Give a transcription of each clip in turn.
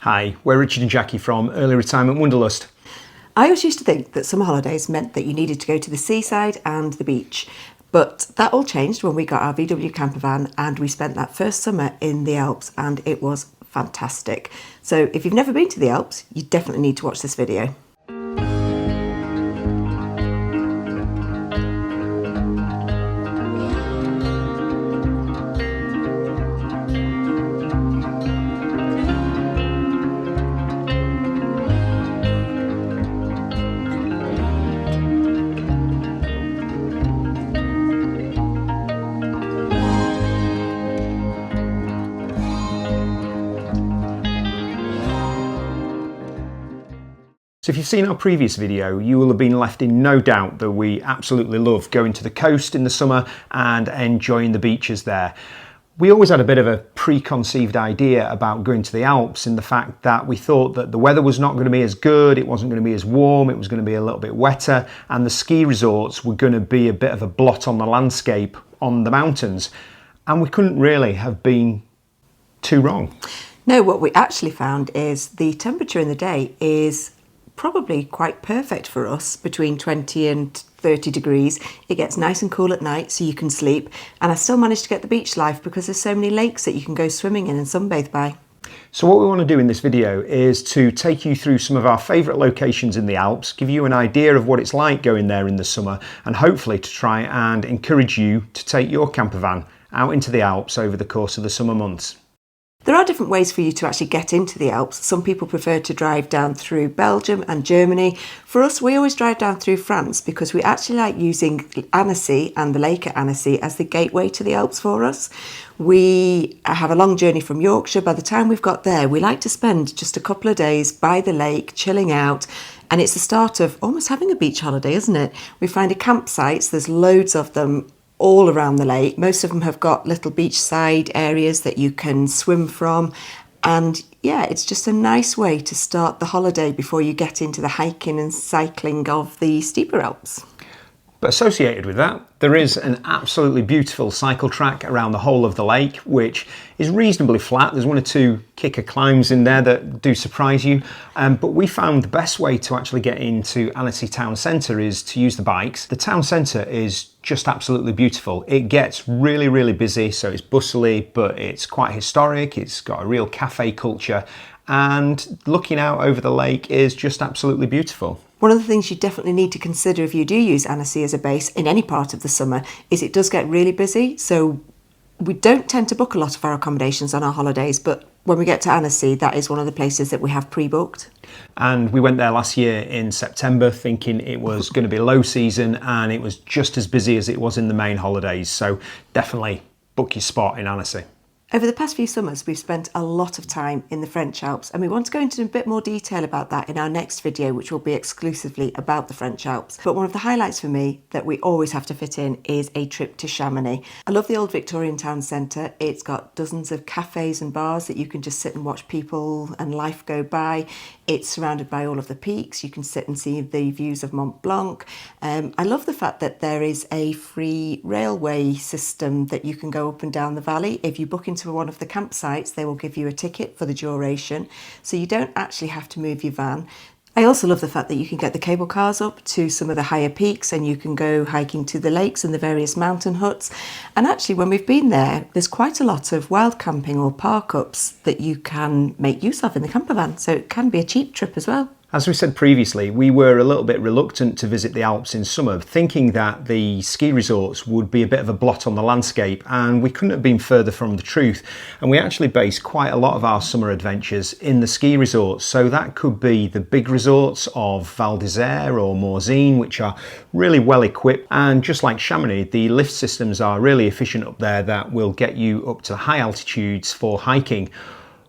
Hi, we're Richard and Jackie from Early Retirement Wanderlust. I always used to think that summer holidays meant that you needed to go to the seaside and the beach, but that all changed when we got our VW campervan and we spent that first summer in the Alps, and it was fantastic. So if you've never been to the Alps, you definitely need to watch this video. So if you've seen our previous video, you will have been left in no doubt that we absolutely love going to the coast in the summer and enjoying the beaches there. We always had a bit of a preconceived idea about going to the Alps, in the fact that we thought that the weather was not going to be as good, it wasn't going to be as warm, it was going to be a little bit wetter, and the ski resorts were going to be a bit of a blot on the landscape on the mountains. And we couldn't really have been too wrong. No, what we actually found is the temperature in the day is probably quite perfect for us, between 20 and 30 degrees. It gets nice and cool at night so you can sleep, and I still managed to get the beach life because there's so many lakes that you can go swimming in and sunbathe by. So what we want to do in this video is to take you through some of our favourite locations in the Alps, give you an idea of what it's like going there in the summer, and hopefully to try and encourage you to take your campervan out into the Alps over the course of the summer months. There are different ways for you to actually get into the Alps. Some people prefer to drive down through Belgium and Germany. For us, we always drive down through France because we actually like using Annecy and the lake at Annecy as the gateway to the Alps for us. We have a long journey from Yorkshire. By the time we've got there, we like to spend just a couple of days by the lake, chilling out. And it's the start of almost having a beach holiday, isn't it? We find a campsites, there's loads of them all around the lake. Most of them have got little beachside areas that you can swim from, and yeah, it's just a nice way to start the holiday before you get into the hiking and cycling of the steeper Alps. But associated with that, there is an absolutely beautiful cycle track around the whole of the lake, which is reasonably flat. There's one or two kicker climbs in there that do surprise you. But we found the best way to actually get into Annecy town centre is to use the bikes. The town centre is just absolutely beautiful. It gets really, really busy, so it's bustly, but it's quite historic. It's got a real cafe culture, and looking out over the lake is just absolutely beautiful. One of the things you definitely need to consider if you do use Annecy as a base in any part of the summer is it does get really busy. So we don't tend to book a lot of our accommodations on our holidays, but when we get to Annecy, that is one of the places that we have pre-booked. And we went there last year in September thinking it was going to be low season, and it was just as busy as it was in the main holidays. So definitely book your spot in Annecy. Over the past few summers, we've spent a lot of time in the French Alps, and we want to go into a bit more detail about that in our next video, which will be exclusively about the French Alps. But one of the highlights for me that we always have to fit in is a trip to Chamonix. I love the old Victorian town centre. It's got dozens of cafes and bars that you can just sit and watch people and life go by. It's surrounded by all of the peaks. You can sit and see the views of Mont Blanc. I love the fact that there is a free railway system that you can go up and down the valley. If you book into one of the campsites, they will give you a ticket for the duration, so you don't actually have to move your van. I also love the fact that you can get the cable cars up to some of the higher peaks, and you can go hiking to the lakes and the various mountain huts. And actually, when we've been there, there's quite a lot of wild camping or park-ups that you can make use of in the campervan, so it can be a cheap trip as well. As we said previously, we were a little bit reluctant to visit the Alps in summer, thinking that the ski resorts would be a bit of a blot on the landscape, and we couldn't have been further from the truth. And we actually based quite a lot of our summer adventures in the ski resorts. So that could be the big resorts of Val d'Isère or Morzine, which are really well equipped. And just like Chamonix, the lift systems are really efficient up there that will get you up to high altitudes for hiking.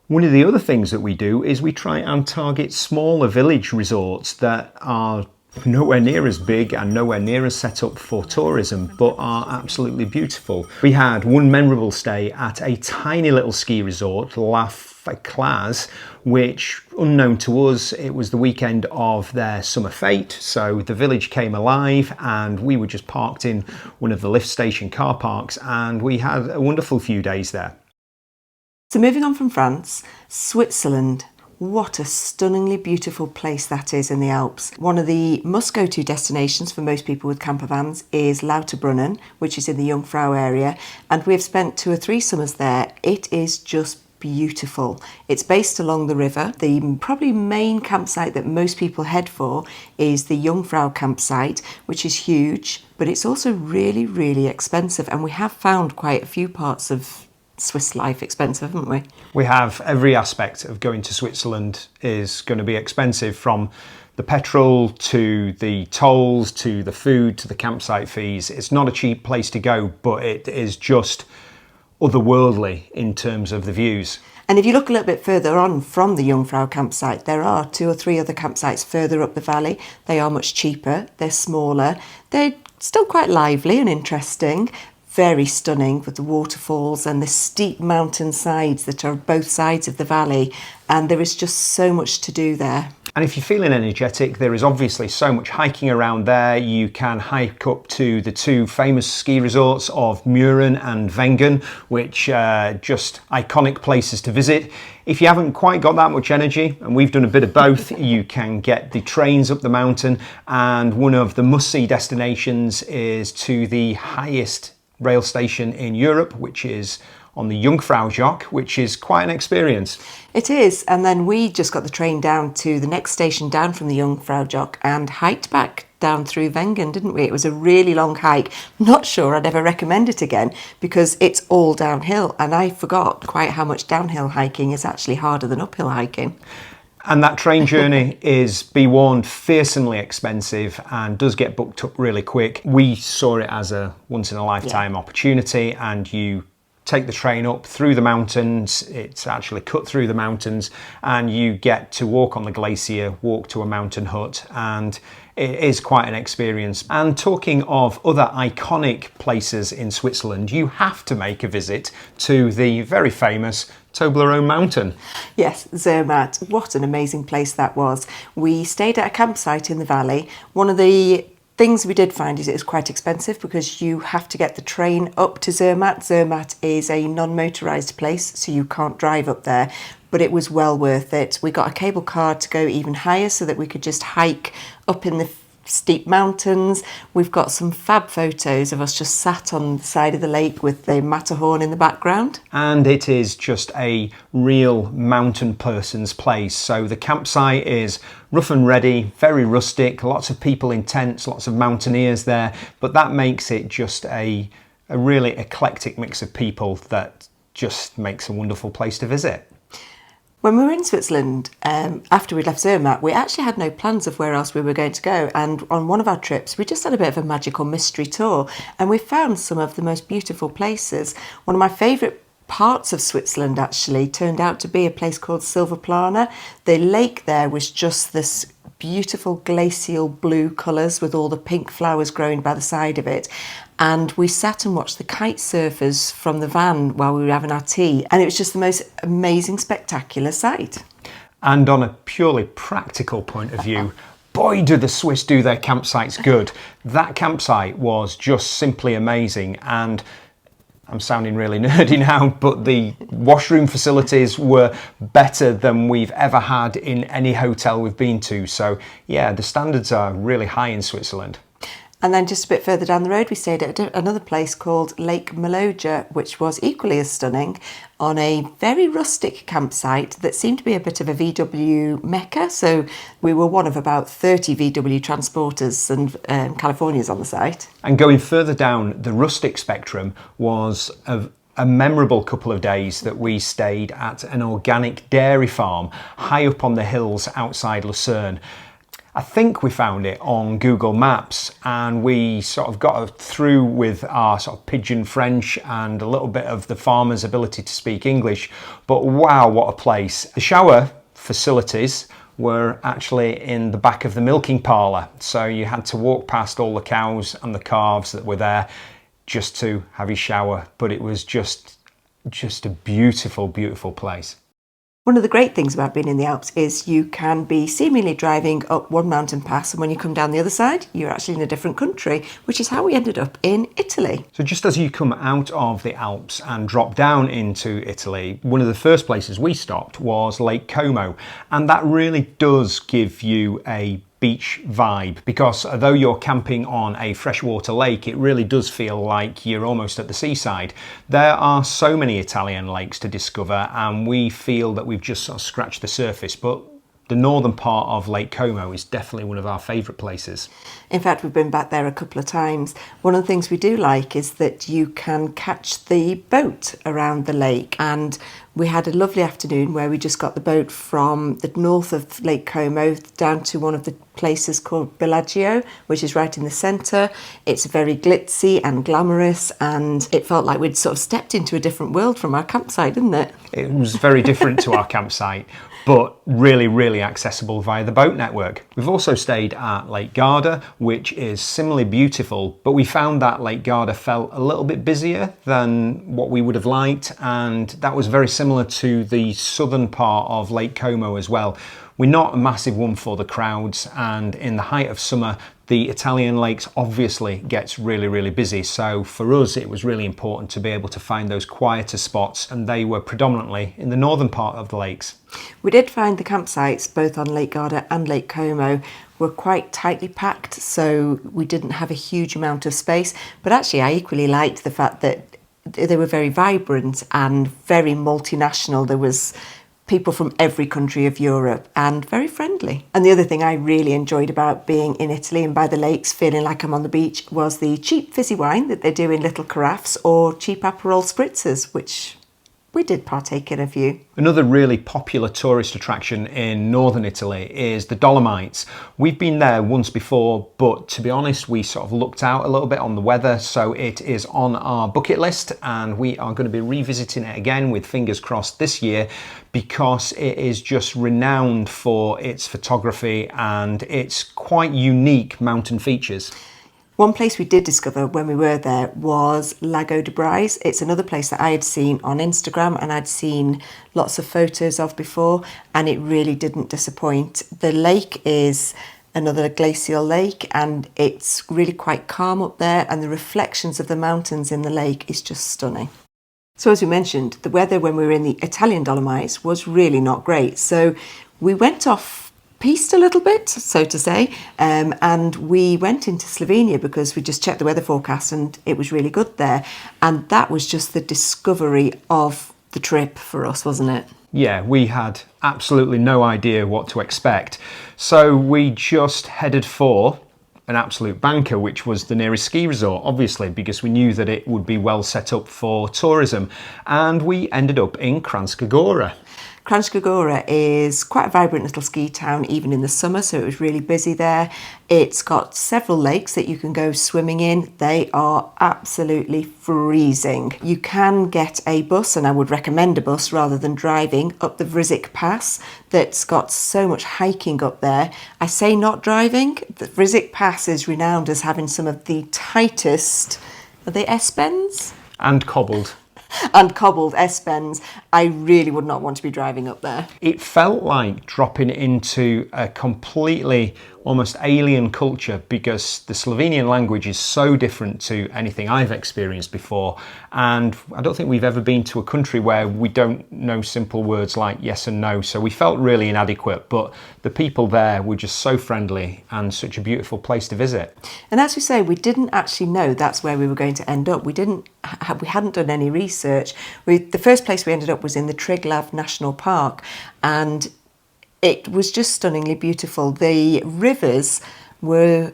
One of the other things that we do is we try and target smaller village resorts that are nowhere near as big and nowhere near as set up for tourism, but are absolutely beautiful. We had one memorable stay at a tiny little ski resort, La Fèclaz, which, unknown to us, it was the weekend of their summer fete, so the village came alive and we were just parked in one of the lift station car parks, and we had a wonderful few days there. So moving on from France, Switzerland. What a stunningly beautiful place that is in the Alps. One of the must-go-to destinations for most people with campervans is Lauterbrunnen, which is in the Jungfrau area, and we've spent 2 or 3 summers there. It is just beautiful. It's based along the river. The probably main campsite that most people head for is the Jungfrau campsite, which is huge, but it's also really, really expensive, and we have found quite a few parts of Swiss life expensive, haven't we? We have. Every aspect of going to Switzerland is going to be expensive, from the petrol to the tolls to the food to the campsite fees. It's not a cheap place to go, but it is just otherworldly in terms of the views. And if you look a little bit further on from the Jungfrau campsite, there are 2 or 3 other campsites further up the valley. They are much cheaper, they're smaller, they're still quite lively and interesting. Very stunning with the waterfalls and the steep mountain sides that are both sides of the valley, and there is just so much to do there. And if you're feeling energetic, there is obviously so much hiking around there. You can hike up to the 2 famous ski resorts of Mürren and Wengen, which are just iconic places to visit. If you haven't quite got that much energy, and we've done a bit of both, you can get the trains up the mountain, and one of the must-see destinations is to the highest rail station in Europe, which is on the Jungfraujoch, which is quite an experience. It is, and then we just got the train down to the next station down from the Jungfraujoch and hiked back down through Wengen, didn't we? It was a really long hike. Not sure I'd ever recommend it again because it's all downhill, and I forgot quite how much downhill hiking is actually harder than uphill hiking. And that train journey is, be warned, fearsomely expensive and does get booked up really quick. We saw it as a once-in-a-lifetime opportunity, and you take the train up through the mountains. It's actually cut through the mountains, and you get to walk on the glacier, walk to a mountain hut, and it is quite an experience. And talking of other iconic places in Switzerland, you have to make a visit to the very famous Toblerone Mountain. Yes, Zermatt. What an amazing place that was. We stayed at a campsite in the valley. One of the things we did find is it is quite expensive because you have to get the train up to Zermatt. Zermatt is a non-motorised place, so you can't drive up there, but it was well worth it. We got a cable car to go even higher so that we could just hike up in the steep mountains. We've got some fab photos of us just sat on the side of the lake with the Matterhorn in the background. And it is just a real mountain person's place. So the campsite is rough and ready, very rustic, lots of people in tents, lots of mountaineers there, but that makes it just a really eclectic mix of people that just makes a wonderful place to visit. When we were in Switzerland, after we left Zermatt, we actually had no plans of where else we were going to go. And on one of our trips, we just had a bit of a magical mystery tour, and we found some of the most beautiful places. One of my favourite parts of Switzerland actually turned out to be a place called Silvaplana. The lake there was just this beautiful glacial blue colours with all the pink flowers growing by the side of it. And we sat and watched the kite surfers from the van while we were having our tea. And it was just the most amazing, spectacular sight. And on a purely practical point of view, boy, do the Swiss do their campsites good. That campsite was just simply amazing. And I'm sounding really nerdy now, but the washroom facilities were better than we've ever had in any hotel we've been to. So yeah, the standards are really high in Switzerland. And then just a bit further down the road, we stayed at another place called Lake Maloja, which was equally as stunning, on a very rustic campsite that seemed to be a bit of a VW mecca. So we were one of about 30 VW transporters and Californias on the site. And going further down the rustic spectrum was a memorable couple of days that we stayed at an organic dairy farm high up on the hills outside Lucerne. I think we found it on Google Maps, and we sort of got through with our sort of pidgin French and a little bit of the farmer's ability to speak English. But wow, what a place. The shower facilities were actually in the back of the milking parlour. So you had to walk past all the cows and the calves that were there just to have your shower. But it was just a beautiful, beautiful place. One of the great things about being in the Alps is you can be seemingly driving up one mountain pass, and when you come down the other side, you're actually in a different country, which is how we ended up in Italy. So just as you come out of the Alps and drop down into Italy, one of the first places we stopped was Lake Como, and that really does give you a beach vibe, because although you're camping on a freshwater lake, it really does feel like you're almost at the seaside. There are so many Italian lakes to discover, and we feel that we've just sort of scratched the surface, but the northern part of Lake Como is definitely one of our favourite places. In fact, we've been back there a couple of times. One of the things we do like is that you can catch the boat around the lake, and we had a lovely afternoon where we just got the boat from the north of Lake Como down to one of the places called Bellagio, which is right in the centre. It's very glitzy and glamorous, and it felt like we'd sort of stepped into a different world from our campsite, didn't it? It was very different to our campsite, but really, really accessible via the boat network. We've also stayed at Lake Garda, which is similarly beautiful, but we found that Lake Garda felt a little bit busier than what we would have liked, and that was very similar to the southern part of Lake Como as well. We're not a massive one for the crowds, and in the height of summer, the Italian lakes obviously gets really, really busy. So for us, it was really important to be able to find those quieter spots, and they were predominantly in the northern part of the lakes. We did find the campsites, both on Lake Garda and Lake Como, were quite tightly packed, so we didn't have a huge amount of space. But actually, I equally liked the fact that they were very vibrant and very multinational. There was people from every country of Europe, and very friendly. And the other thing I really enjoyed about being in Italy and by the lakes, feeling like I'm on the beach, was the cheap fizzy wine that they do in little carafes, or cheap Aperol spritzers, which we did partake in a few. Another really popular tourist attraction in northern Italy is the Dolomites. We've been there once before, but to be honest, we sort of looked out a little bit on the weather, so it is on our bucket list, and we are going to be revisiting it again, with fingers crossed, this year, because it is just renowned for its photography and its quite unique mountain features. One place we did discover when we were there was Lago de Brais. It's another place that I had seen on Instagram and I'd seen lots of photos of before, and it really didn't disappoint. The lake is another glacial lake, and it's really quite calm up there, and the reflections of the mountains in the lake is just stunning. So as we mentioned, the weather when we were in the Italian Dolomites was really not great. So we went off piste a little bit, so to say, and we went into Slovenia because we just checked the weather forecast and it was really good there. And that was just the discovery of the trip for us, wasn't it? Yeah, we had absolutely no idea what to expect. So we just headed for an absolute banker, which was the nearest ski resort, obviously, because we knew that it would be well set up for tourism. And we ended up in Kranjska Gora. Kranjska Gora is quite a vibrant little ski town, even in the summer, so it was really busy there. It's got several lakes that you can go swimming in. They are absolutely freezing. You can get a bus, and I would recommend a bus rather than driving, up the Vrizik Pass that's got so much hiking up there. I say not driving. The Vrizik Pass is renowned as having some of the tightest, are they S-bends? And cobbled. And cobbled S-bends. I really would not want to be driving up there. It felt like dropping into a completely almost alien culture, because the Slovenian language is so different to anything I've experienced before, and I don't think we've ever been to a country where we don't know simple words like yes and no, so we felt really inadequate, but the people there were just so friendly and such a beautiful place to visit. And as we say, we didn't actually know that's where we were going to end up. We hadn't done any research. The first place we ended up was in the Triglav National Park, and it was just stunningly beautiful. The rivers were,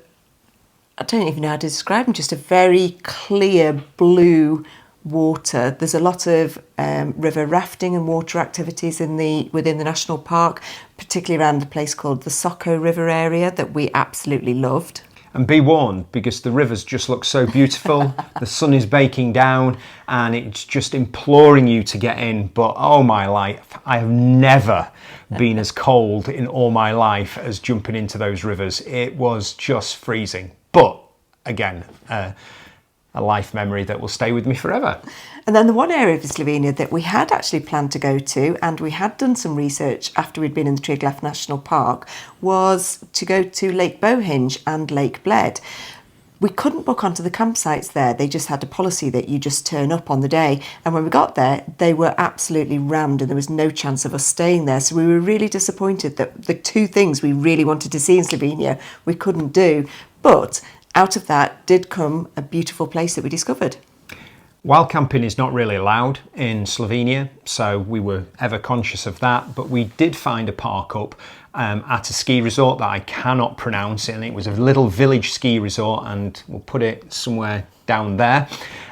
I don't even know how to describe them, just a very clear blue water. There's a lot of river rafting and water activities within the national park, particularly around a place called the Soko River area that we absolutely loved. And be warned, because the rivers just look so beautiful, the sun is baking down, and it's just imploring you to get in. But oh my life, I have never been as cold in all my life as jumping into those rivers. It was just freezing. But again, a a life memory that will stay with me forever. And then the one area of Slovenia that we had actually planned to go to, and we had done some research after we'd been in the Triglav National Park, was to go to Lake Bohinj and Lake Bled. We couldn't book onto the campsites there. They just had a policy that you just turn up on the day. And when we got there, they were absolutely rammed and there was no chance of us staying there. So we were really disappointed that the two things we really wanted to see in Slovenia, we couldn't do. But out of that did come a beautiful place that we discovered. Wild camping is not really allowed in Slovenia, so we were ever conscious of that, but we did find a park up at a ski resort that I cannot pronounce, and it was a little village ski resort, and we'll put it somewhere down there.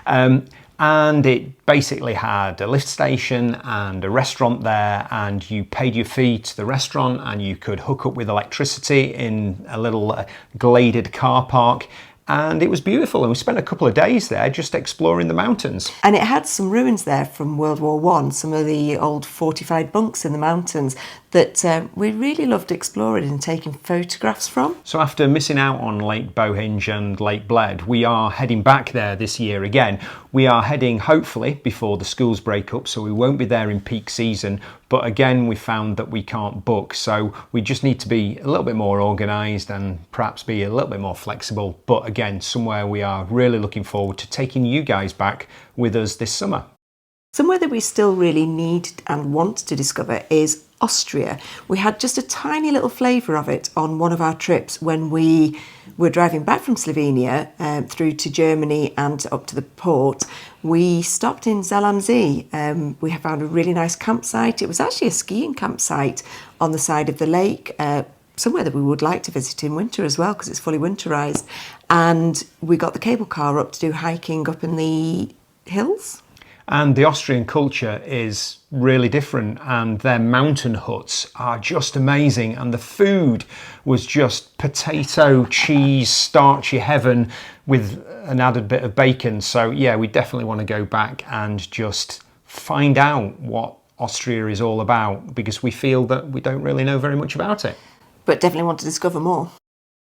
And it basically had a lift station and a restaurant there, and you paid your fee to the restaurant and you could hook up with electricity in a little gladed car park. And it was beautiful, and we spent a couple of days there just exploring the mountains. And it had some ruins there from World War I, some of the old fortified bunks in the mountains that we really loved exploring and taking photographs from. So after missing out on Lake Bohinj and Lake Bled, we are heading back there this year again. We are heading hopefully before the schools break up, so we won't be there in peak season. But again, we found that we can't book, so we just need to be a little bit more organised and perhaps be a little bit more flexible. But again, somewhere we are really looking forward to taking you guys back with us this summer. Somewhere that we still really need and want to discover is Austria. We had just a tiny little flavour of it on one of our trips when we were driving back from Slovenia through to Germany and up to the port. We stopped in Zalamzi. We found a really nice campsite. It was actually a skiing campsite on the side of the lake, somewhere that we would like to visit in winter as well because it's fully winterised. And we got the cable car up to do hiking up in the hills. And the Austrian culture is really different, and their mountain huts are just amazing, and the food was just potato, cheese, starchy heaven with an added bit of bacon. So yeah, we definitely want to go back and just find out what Austria is all about, because we feel that we don't really know very much about it. But definitely want to discover more.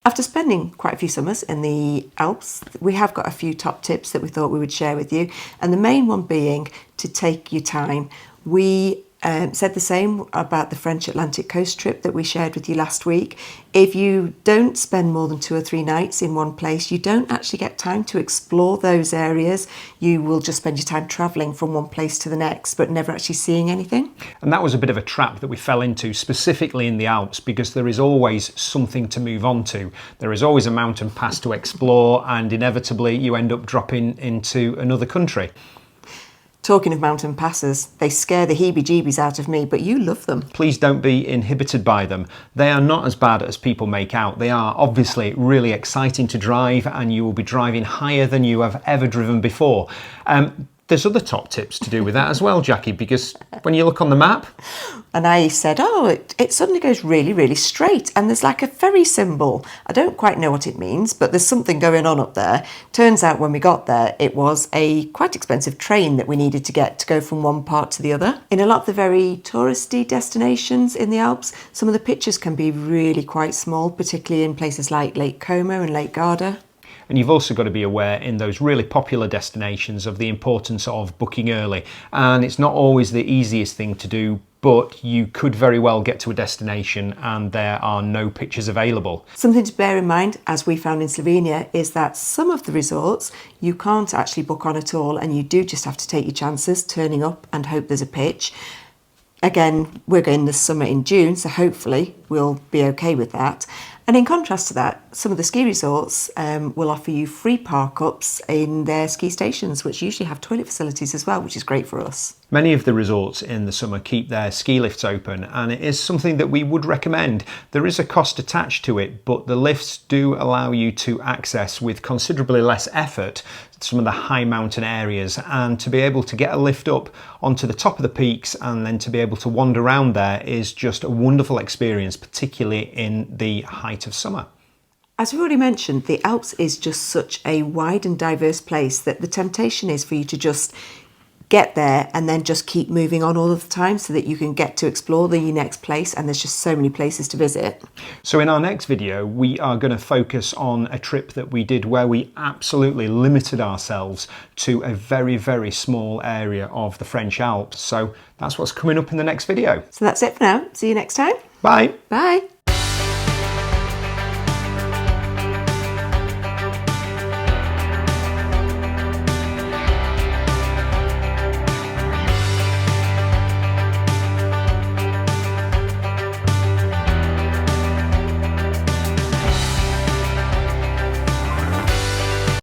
After spending quite a few summers in the Alps, we have got a few top tips that we thought we would share with you. And the main one being to take your time. We said the same about the French Atlantic coast trip that we shared with you last week. If you don't spend more than 2 or 3 nights in one place, you don't actually get time to explore those areas. You will just spend your time travelling from one place to the next, but never actually seeing anything. And that was a bit of a trap that we fell into, specifically in the Alps, because there is always something to move on to. There is always a mountain pass to explore, and inevitably you end up dropping into another country. Talking of mountain passes, they scare the heebie-jeebies out of me, but you love them. Please don't be inhibited by them. They are not as bad as people make out. They are obviously really exciting to drive, and you will be driving higher than you have ever driven before. There's other top tips to do with that as well, Jackie, because when you look on the map... And I said, it suddenly goes really, really straight. And there's like a ferry symbol. I don't quite know what it means, but there's something going on up there. Turns out when we got there, it was a quite expensive train that we needed to get to go from one part to the other. In a lot of the very touristy destinations in the Alps, some of the pictures can be really quite small, particularly in places like Lake Como and Lake Garda. And you've also got to be aware in those really popular destinations of the importance of booking early. And it's not always the easiest thing to do, but you could very well get to a destination and there are no pictures available. Something to bear in mind, as we found in Slovenia, is that some of the resorts you can't actually book on at all, and you do just have to take your chances turning up and hope there's a pitch. Again, we're going this summer in June, so hopefully we'll be okay with that. And in contrast to that, some of the ski resorts will offer you free park-ups in their ski stations, which usually have toilet facilities as well, which is great for us. Many of the resorts in the summer keep their ski lifts open, and it is something that we would recommend. There is a cost attached to it, but the lifts do allow you to access with considerably less effort some of the high mountain areas, and to be able to get a lift up onto the top of the peaks and then to be able to wander around there is just a wonderful experience, particularly in the height of summer. As we've already mentioned, the Alps is just such a wide and diverse place that the temptation is for you to just get there and then just keep moving on all of the time so that you can get to explore the next place, and there's just so many places to visit. So in our next video, we are going to focus on a trip that we did where we absolutely limited ourselves to a very, very small area of the French Alps. So that's what's coming up in the next video. So that's it for now. See you next time. Bye. Bye.